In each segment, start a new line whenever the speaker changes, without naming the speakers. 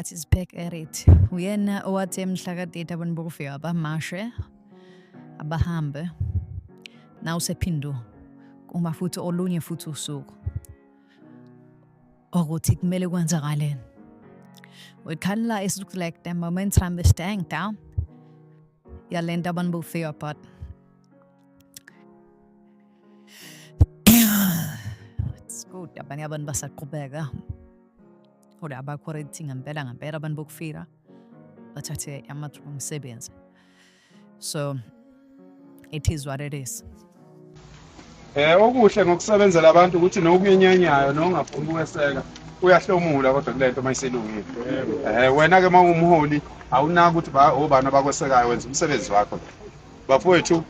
ngesikhathi sibheka erithi uyena owathi emhlaka-30 abantu bokufika abamashe abahambe na usephindu uma futhi olunye futhi usuku ukuthi kumele kwenzakaleni. We kind of it looks like the momentum is staying down. Yalenta abantu bokufika but it's good abanye abantu basaqhubeka kodwa abakhorithi ngempela abantu bokufika bathathe amathuba omsebenzi. So it is what it is.
Okuhle ngokusebenzela abantu ukuthi nokunyenyanyayo nongafuni ukweseka uyahlomula kodwa kulento mayiselungile. Wena ke mawumholi awunaki ukuthi obani abakwesekayo wenza umsebenzi wakho. Bafowethu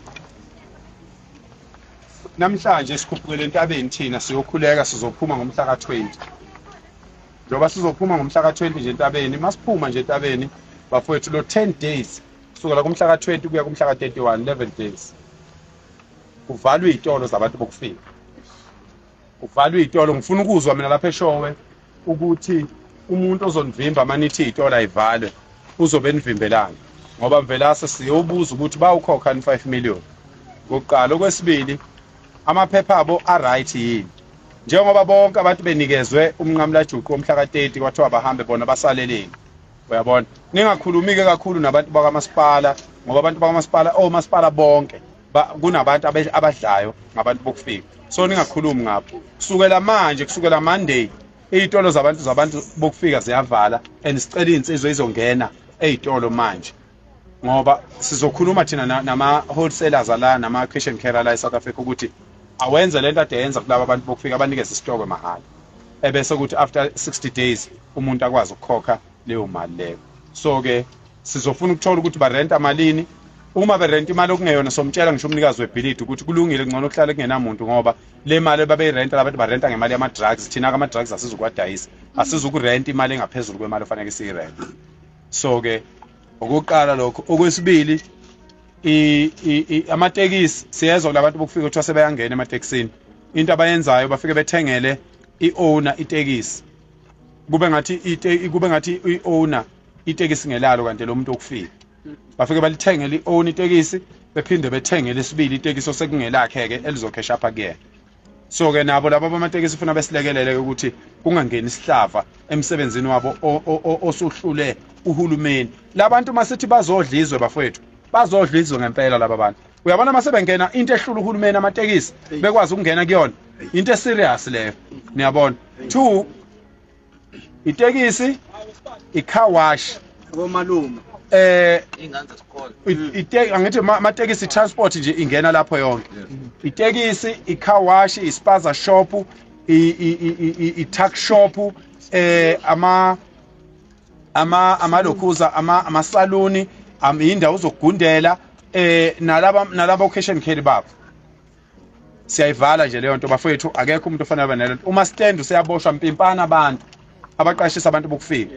namhlanje sikhuphukele entabeni thina siyokhuleka sizophuma ngomhla ka-20. Njoba sizophuma ngomhla ka-20 nje entabeni masiphuma nje entabeni bafowethu lo 10 days kusukela kumhla ka-20 kuya kumhla ka-31 11 days. Kuvalwe izitolo zabantu bokufika. Kuvalwe izitolo ngifuna ukuzwa mina lapha eShowe ukuthi umuntu ozonivimba manithi izitolo ayivalwe uzobe enivimbelana ngoba mvelase siyobuza ukuthi bawukhokha 5 million. Ngokuqala okwesibili amaphepha abo aright yini njengoba bonke abantu benikezwe umnqamlajuqu omhla ka-30 kwathiwa bahambe bona basaleleni. Uyabona ningakhulumike kakhulu nabantu bakamasipala ngoba abantu bakamasipala omasipala bonke kunabantu abadlayo ngabantu bokufika. So ningakhulumi ngapho kusukela manje kusukela Monday izitolo zabantu bokufika ziyavala and sicela insizwe izongena ezitolo manje ngoba sizokhuluma thina nama wholesalers la nama Christian Care la eSouth Africa ukuthi awenze lento ade yenza kulabo abantu bokufika abanikeze isitoko mahala ebese ukuthi after 60 days umuntu akwazi ukukhokha leyo mali leyo. So ke sizofuna ukuthola ukuthi barenta malini. Uma berenta imali okungeyona somtshela ngisho umnikazi webhilidi ukuthi kulungile ngcono ukuhlala kungenamuntu ngoba le mali babeyirenta labantu barenta ngemali yama drugs thina ama drugs asizukwadayisa asizukurenta imali engaphezulu kwemali ofanele siyirenta. So ke okokuqala lokho okwesibili amatekisi siyezwa kulabantu bokufika ukuthi sebeyangena ematekisini into abayenzayo bafike bethengele iowner itekisi kube ngathi iowner itekisi ngelalo kanti lo muntu okufika bafike balithengele iowner itekisi bephinde bethengele isibili itekisi osekungelakhe ke elizokhesha apha kuyena. So ke nabo labo bamatekisi ufuna besilekelele ukuthi kungangeni isihlava emsebenzini wabo osuhlule uhulumeni. Labantu masithi bazodlizwe bafowethu bazodlizwe ngempela laba bantu. Uyabona masebengena into ehlula uhulumeni amatekisi bekwazi ukungena kuyona into eserious leyo. Niyabona 2 itekisi icar wash
abomalume inganza sikole
angithi amatekisi transport nje ingena lapho yonke. Itekisi icar wash ispaza shop i-tuck shop amalokhuza amasaluni indawo zokugundela nalabo occasion care babo siyayivala nje leyo nto bafowethu akekho umuntu ofanele abanele. Uma stand useyaboshwa mpimpana abantu abaqashisa abantu bokufika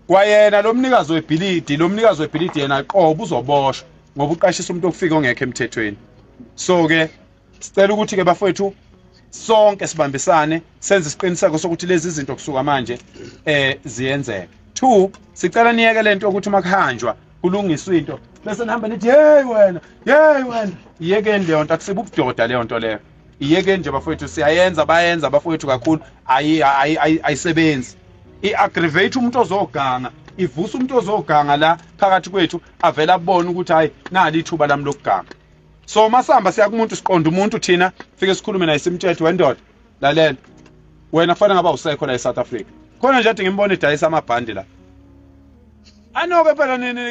kwayena lo mnikazi webhilidi yena qobo uzoboshwa ngoba uqashisa umuntu okufika ongekho emthethweni. So ke sicela ukuthi ke bafowethu sonke sibambisane senze isiqiniseko sokuthi lezi zinto kusuka manje ziyenzeka. 2 sicela niyeke lento ukuthi makuhanjwa kulungiswa into bese nihambe nithi hey wena iyekeni leyo nto akusibe ubudoda leyo nto leyo iyekeni nje bafowethu siyayenza bayenza bafowethu kakhulu ayisebenzi i-aggravate umuntu ozoganga ivusa umuntu ozoganga la phakathi kwethu avela abone ukuthi hayi nali ithuba lami lokuganga. So masamba siya kumuntu siqonda umuntu thina fike sikhulume naye simthethe wendoda lalela wena kufanele ngaba usekho la eSouth Africa khona nje ade ngimbone edayisa amabhandi la anoke phela nini